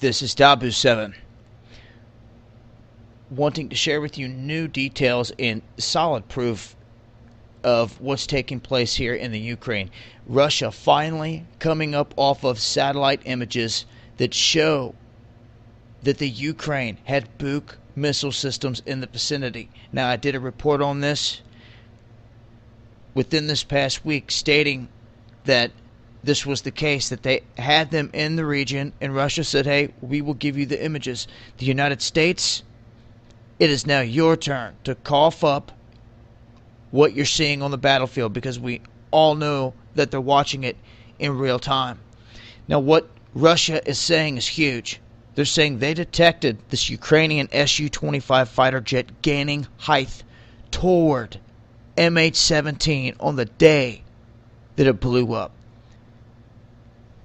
This is Dabu7, wanting to share with you new details and solid proof of what's taking place here in the Ukraine. Russia finally coming up off of satellite images that show that the Ukraine had BUK missile systems in the vicinity. Now, I did a report on this within this past week stating that this was the case, that they had them in the region, and Russia said, hey, we will give you the images. The United States, it is now your turn to cough up what you're seeing on the battlefield, because we all know that they're watching it in real time. Now, what Russia is saying is huge. They're saying they detected this Ukrainian SU-25 fighter jet gaining height toward MH17 on the day that it blew up.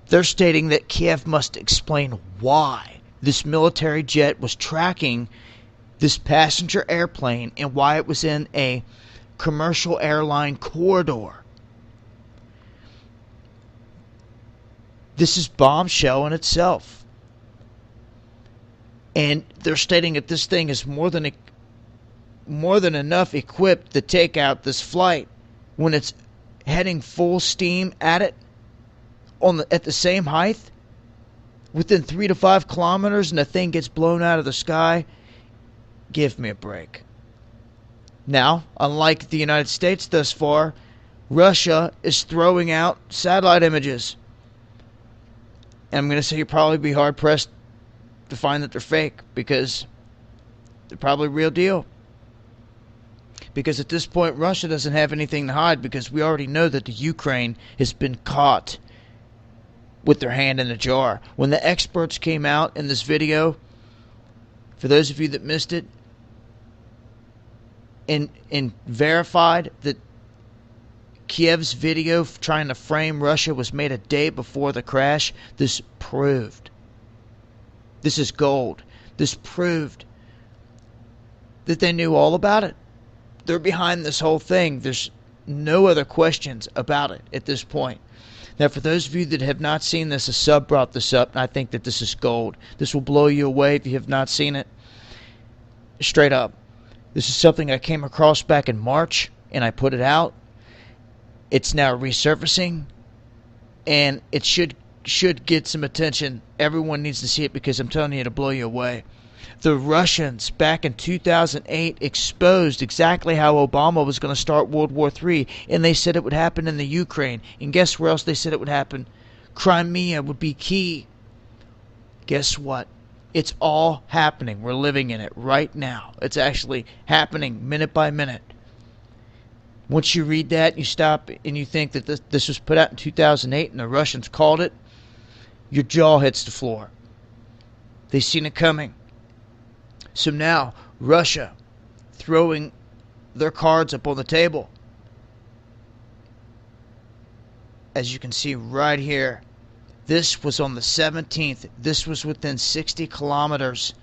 They're stating that Kiev must explain why this military jet was tracking this passenger airplane and why it was in a commercial airline corridor. This is bombshell in itself. And they're stating that this thing is more than enough equipped to take out this flight when it's heading full steam at it at the same height within 3 to 5 kilometers, and the thing gets blown out of the sky. Give me a break. Now, unlike the United States thus far, Russia is throwing out satellite images. And I'm going to say you'll probably be hard-pressed to find that they're fake, because they're probably real deal. Because at this point, Russia doesn't have anything to hide, because we already know that the Ukraine has been caught with their hand in a jar. When the experts came out in this video, for those of you that missed it, and verified that Kiev's video trying to frame Russia was made a day before the crash, this proved, this is gold, this proved that they knew all about it. They're behind this whole thing. There's no other questions about it at this point. Now, for those of you that have not seen this, a sub brought this up, and I think that this is gold. This will blow you away if you have not seen it. Straight up. This is something I came across back in March, and I put it out. It's now resurfacing, and it should get some attention. Everyone needs to see it, because I'm telling you, it'll blow you away. The Russians back in 2008 exposed exactly how Obama was going to start World War III, and they said it would happen in the Ukraine. And guess where else they said it would happen? Crimea would be key. Guess what? It's all happening. We're living in it right now. It's actually happening minute by minute. Once you read that, you stop and you think that this was put out in 2008 and the Russians called it, your jaw hits the floor. They've seen it coming. So now, Russia throwing their cards up on the table. As you can see right here, this was on the 17th. This was within 60 kilometers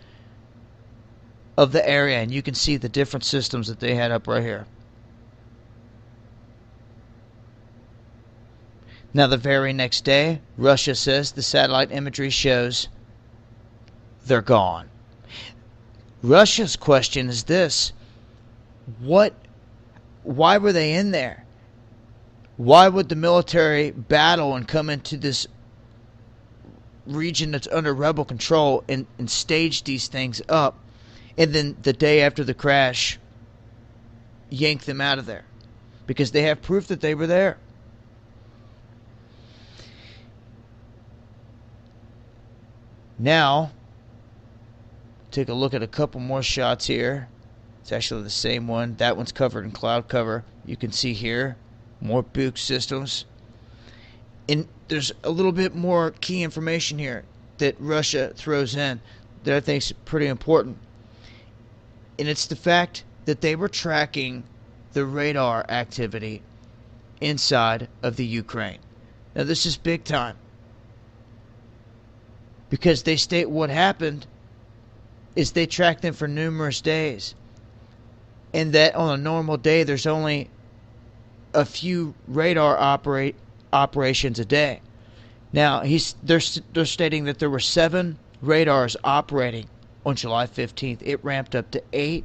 of the area, and you can see the different systems that they had up right here. Now, the very next day, Russia says the satellite imagery shows they're gone. Russia's question is this: why were they in there? Why would the military battle and come into this region that's under rebel control and stage these things up, and then the day after the crash yank them out of there? Because they have proof that they were there. Now, take a look at a couple more shots here. It's actually the same one. That one's covered in cloud cover. You can see here more BUK systems. And there's a little bit more key information here that Russia throws in that I think is pretty important. And it's the fact that they were tracking the radar activity inside of the Ukraine. Now, this is big time, because they state what happened is they tracked them for numerous days, and that on a normal day there's only a few radar operations a day. Now they're stating that there were 7 radars operating on July 15th. It ramped up to 8,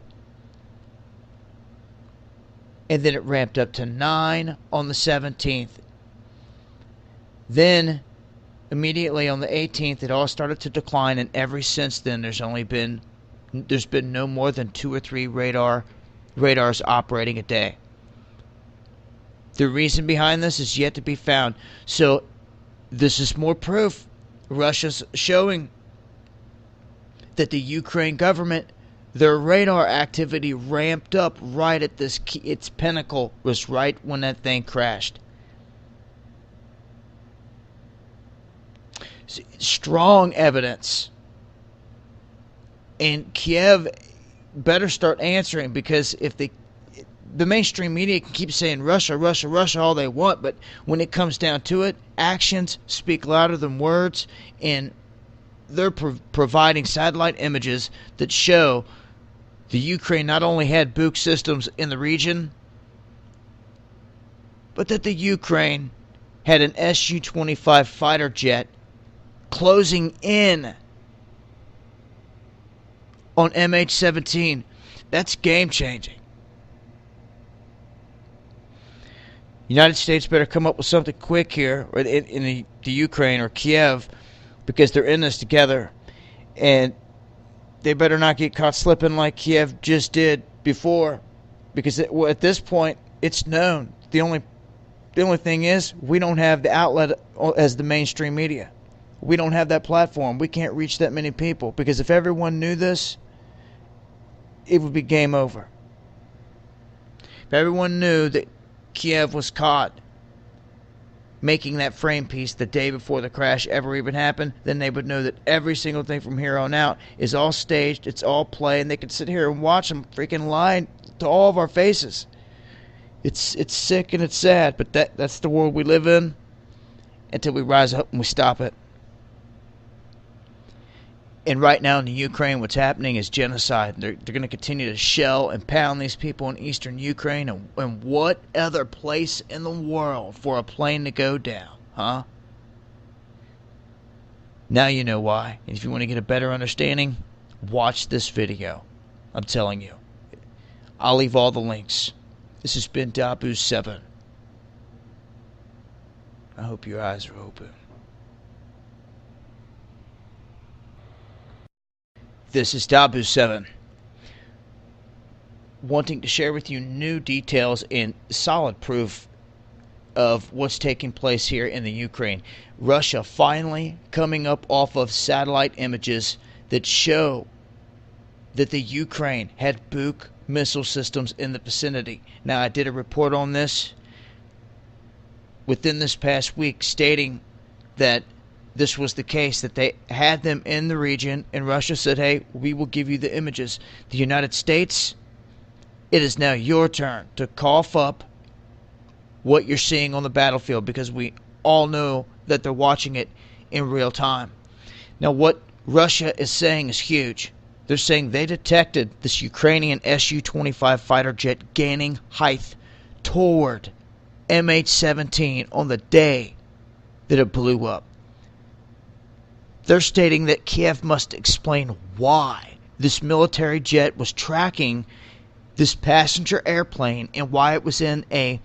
and then it ramped up to 9 on the 17th. Then, immediately on the 18th, it all started to decline, and ever since then, there's been no more than 2 or 3 radars operating a day. The reason behind this is yet to be found. So, this is more proof. Russia's showing that the Ukraine government, their radar activity ramped up right at its pinnacle was right when that thing crashed. Strong evidence. And Kiev better start answering, because if the mainstream media can keep saying Russia, Russia, Russia all they want, but when it comes down to it, actions speak louder than words, and they're providing satellite images that show the Ukraine not only had BUK systems in the region, but that the Ukraine had an SU-25 fighter jet closing in on MH17. That's game-changing. United States better come up with something quick here in the Ukraine or Kiev, because they're in this together, and they better not get caught slipping like Kiev just did before, because at this point it's known. The only thing is, we don't have the outlet as the mainstream media. We don't have that platform. We can't reach that many people, because if everyone knew this, it would be game over. If everyone knew that Kiev was caught making that frame piece the day before the crash ever even happened, then they would know that every single thing from here on out is all staged, it's all play, and they could sit here and watch them freaking lie to all of our faces. It's sick and it's sad, but that's the world we live in until we rise up and we stop it. And right now in the Ukraine, what's happening is genocide. They're going to continue to shell and pound these people in eastern Ukraine. And what other place in the world for a plane to go down, huh? Now you know why. And if you want to get a better understanding, watch this video. I'm telling you. I'll leave all the links. This has been Dabu7. I hope your eyes are open. This is Dabu7, wanting to share with you new details and solid proof of what's taking place here in the Ukraine. Russia finally coming up off of satellite images that show that the Ukraine had BUK missile systems in the vicinity. Now, I did a report on this within this past week stating that this was the case, that they had them in the region, and Russia said, hey, we will give you the images. The United States, it is now your turn to cough up what you're seeing on the battlefield, because we all know that they're watching it in real time. Now, what Russia is saying is huge. They're saying they detected this Ukrainian SU-25 fighter jet gaining height toward MH17 on the day that it blew up. They're stating that Kiev must explain why this military jet was tracking this passenger airplane and why it was in a